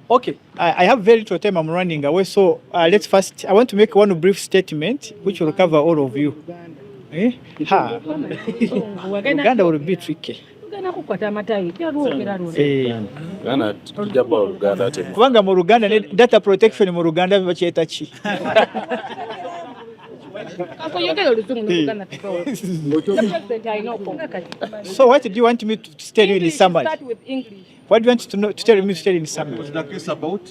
Okay, I have very little time. I'm running away, so let's first. I want to make one brief statement which will cover all of you. Ha. Uganda will be tricky. Kubanga mu Luganda data protection mu Luganda bakyeta ki? So what do you want me to tell you in summary? What do you want to tell me to tell in summary? What was the case about?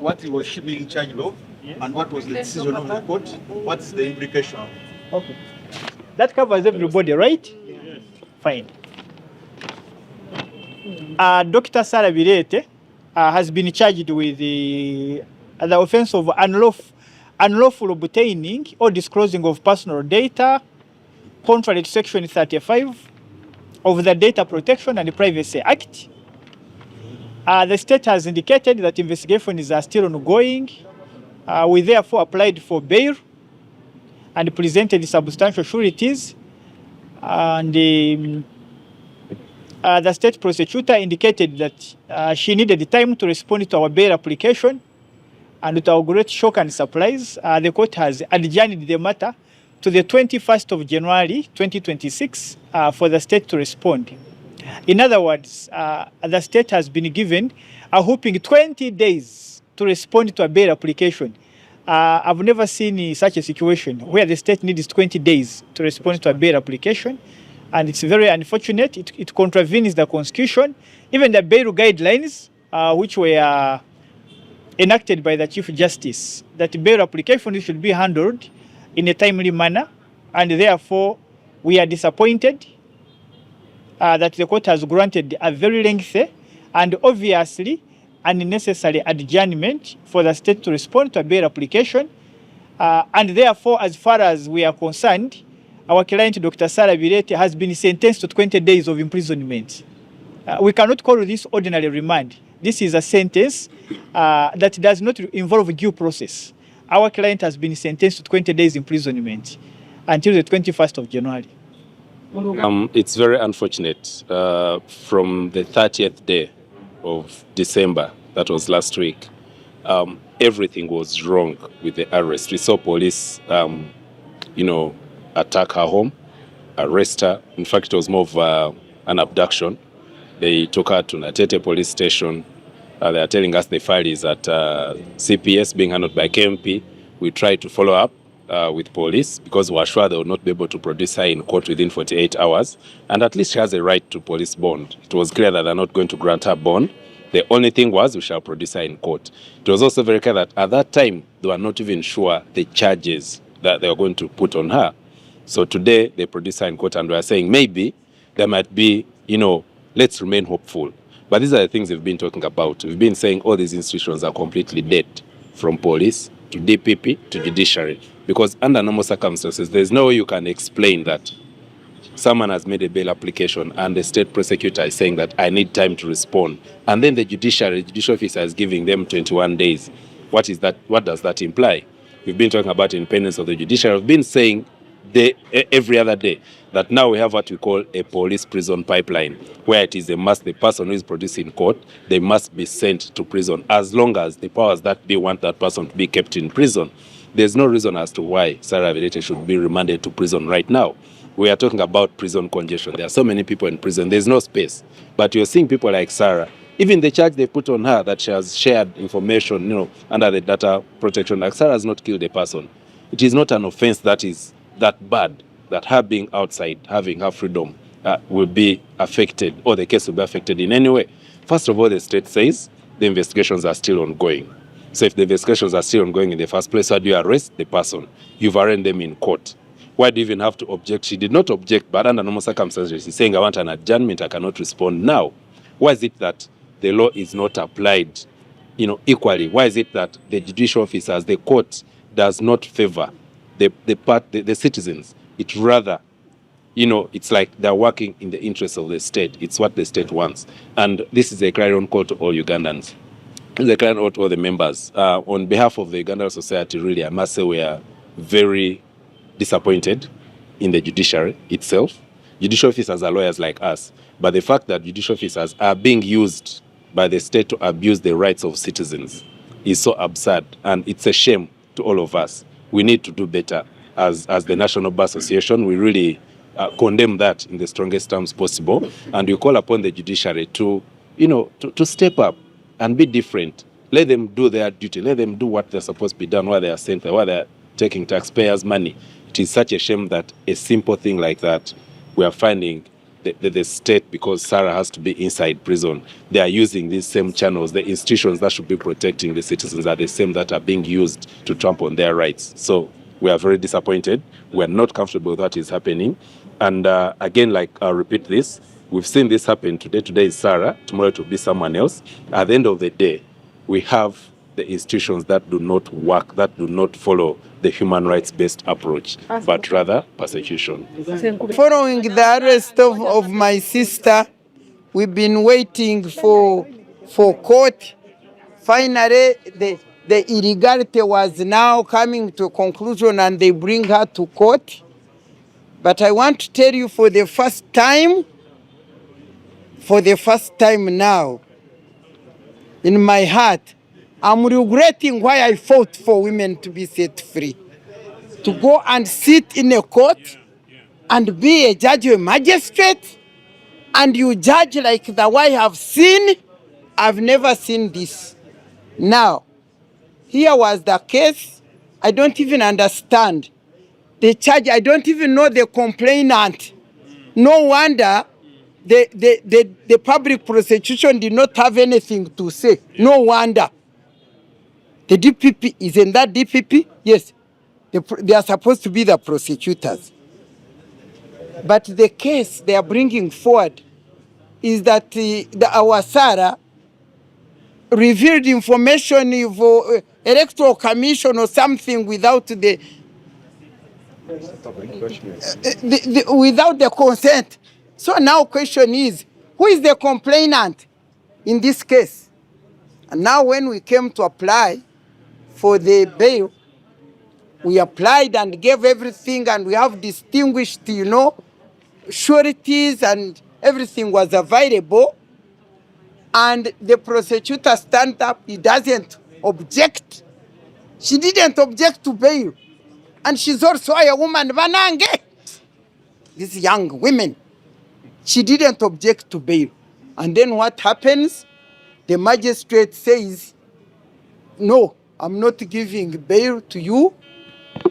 What was she being charged of? And what was the decision of the court? What's the implication? Okay. That covers everybody, right? Yes. Fine. Dr. Sarah Birete has been charged with the offense of unlawful obtaining or disclosing of personal data contrary to Section 35 of the Data Protection and Privacy Act. The state has indicated that investigations are still ongoing. We therefore applied for bail and presented substantial sureties. And the state prosecutor indicated that she needed time to respond to our bail application. And to our great shock and surprise, the court has adjourned the matter to the 21st of January 2026 for the state to respond. In other words, the state has been given a whopping 20 days to respond to a bail application. I've never seen such a situation where the state needs 20 days to respond to a bail application, and it's very unfortunate. It contravenes the Constitution, even the bail guidelines, which were enacted by the Chief Justice, that bail applications should be handled in a timely manner, and therefore we are disappointed that the court has granted a very lengthy and obviously unnecessary adjournment for the state to respond to a bail application. And therefore, as far as we are concerned, our client, Dr. Sarah Birete, has been sentenced to 20 days of imprisonment. We cannot call this ordinary remand. This is a sentence that does not involve due process. Our client has been sentenced to 20 days imprisonment until the 21st of January. It's very unfortunate. From the 30th day of December, that was last week, everything was wrong with the arrest. We saw police, attack her home, arrest her. In fact, it was more of an abduction. They took her to Natete police station. They are telling us the file is at CPS being handled by KMP. We tried to follow up with police because we were sure they would not be able to produce her in court within 48 hours. And at least she has a right to police bond. It was clear that they're not going to grant her bond. The only thing was we shall produce her in court. It was also very clear that at that time, they were not even sure the charges that they were going to put on her. So today, they produce her in court and we are saying maybe there might be, let's remain hopeful. But these are the things we've been talking about. We've been saying all these institutions are completely dead, from police to DPP to judiciary. Because under normal circumstances, there's no way you can explain that someone has made a bail application and the state prosecutor is saying that I need time to respond. And then the judicial officer is giving them 21 days. What is that? What does that imply? We've been talking about independence of the judiciary. We've been saying every other day that now we have what we call a police prison pipeline, where it is a must, the person who is produced in court, they must be sent to prison as long as the powers that be want that person to be kept in prison. There's no reason as to why Sarah Birete should be remanded to prison right now. We are talking about prison congestion. There are so many people in prison. There's no space. But you're seeing people like Sarah, even the charge they put on her that she has shared information, under the Data Protection Act. Sarah has not killed a person. It is not an offense that is that bad, that her being outside, having her freedom will be affected, or the case will be affected in any way. First of all, the state says the investigations are still ongoing. So if the investigations are still ongoing in the first place, how do you arrest the person? You've arraigned them in court. Why do you even have to object? She did not object, but under normal circumstances, she's saying, I want an adjournment, I cannot respond now. Why is it that the law is not applied, equally? Why is it that the judicial officers, the court, does not favor the citizens? It rather, it's like they're working in the interests of the state. It's what the state wants. And this is a clarion call to all Ugandans. It's a clarion call to all the members. On behalf of the Ugandan society, really, I must say we are very disappointed in the judiciary itself. Judicial officers are lawyers like us, but the fact that judicial officers are being used by the state to abuse the rights of citizens is so absurd, and it's a shame to all of us. We need to do better. As the National Bar Association, we really condemn that in the strongest terms possible, and we call upon the judiciary to, to step up and be different. Let them do their duty. Let them do what they're supposed to be done, where they are sent, where they're taking taxpayers' money. It is such a shame that a simple thing like that, we are finding the state, because Sarah has to be inside prison, they are using these same channels. The institutions that should be protecting the citizens are the same that are being used to trample on their rights. So we are very disappointed. We are not comfortable with what is happening. And again, I'll repeat this, we've seen this happen today. Today is Sarah, tomorrow it will be someone else. At the end of the day, we have the institutions that do not work, that do not follow the human rights-based approach, but rather persecution. Following the arrest of my sister, we've been waiting for court. Finally, the illegality was now coming to a conclusion, and they bring her to court. But I want to tell you, for the first time now, in my heart, I'm regretting why I fought for women to be set free. To go and sit in a court and be a judge or a magistrate, and you judge like the way I have seen. I've never seen this. Now, here was the case. I don't even understand the charge. I don't even know the complainant. No wonder the public prosecution did not have anything to say. No wonder. The DPP, isn't that DPP? Yes. They are supposed to be the prosecutors. But the case they are bringing forward is that our Sarah revealed information for electoral commission or something without without the consent. So now question is, who is the complainant in this case? And now when we came to apply for the bail, we applied and gave everything, and we have distinguished, sureties, and everything was available. And the prosecutor stand up, he doesn't object. She didn't object to bail. And she's also a woman, Vanange. These young women. She didn't object to bail. And then what happens? The magistrate says, no, I'm not giving bail to you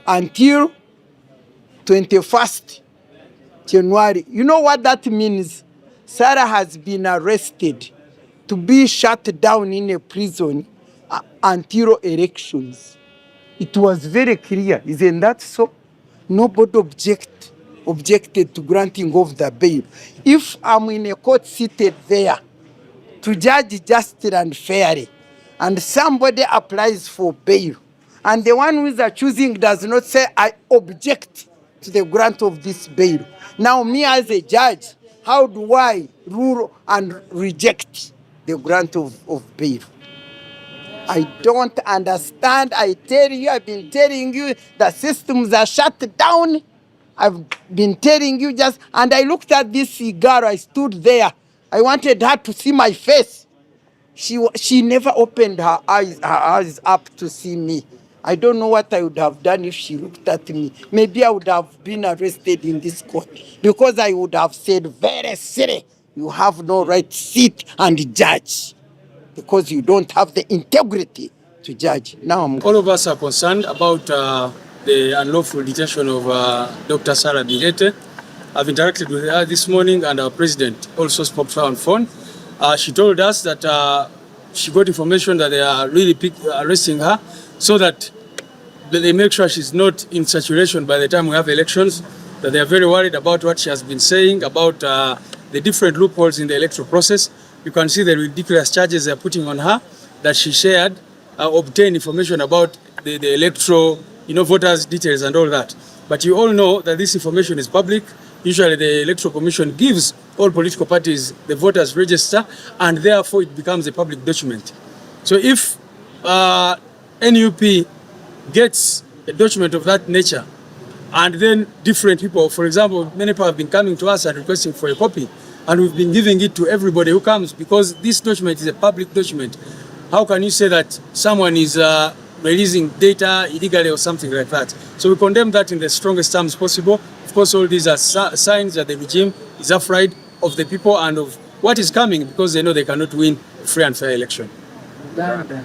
until 21st January. You know what that means? Sarah has been arrested to be shut down in a prison until elections. It was very clear, isn't that so? Nobody objected to granting of the bail. If I'm in a court seated there to judge justly and fairly, and somebody applies for bail, and the one who is accusing does not say, I object to the grant of this bail. Now me as a judge, how do I rule and reject the grant of bail? I don't understand. I've been telling you, the systems are shut down. I've been telling you and I looked at this cigar, I stood there. I wanted her to see my face. She never opened her eyes up to see me. I don't know what I would have done if she looked at me. Maybe I would have been arrested in this court, because I would have said, very silly, you have no right to sit and judge, because you don't have the integrity to judge. Now all of us are concerned about the unlawful detention of Dr. Sarah Birete. I've interacted with her this morning, and our president also spoke to her on phone. She told us that she got information that they are really arresting her so that they make sure she's not in saturation by the time we have elections, that they are very worried about what she has been saying about the different loopholes in the electoral process. You can see the ridiculous charges they're putting on her, that she shared, obtained information about the electoral, voters' details and all that. But you all know that this information is public. Usually the Electoral Commission gives all political parties the voters' register, and therefore it becomes a public document. So if NUP gets a document of that nature And then different people, for example, many people have been coming to us and requesting for a copy, and we've been giving it to everybody who comes, because this document is a public document. How can you say that someone is releasing data illegally or something like that? So we condemn that in the strongest terms possible. Of course, all these are signs that the regime is afraid of the people and of what is coming, because they know they cannot win a free and fair election. Uganda.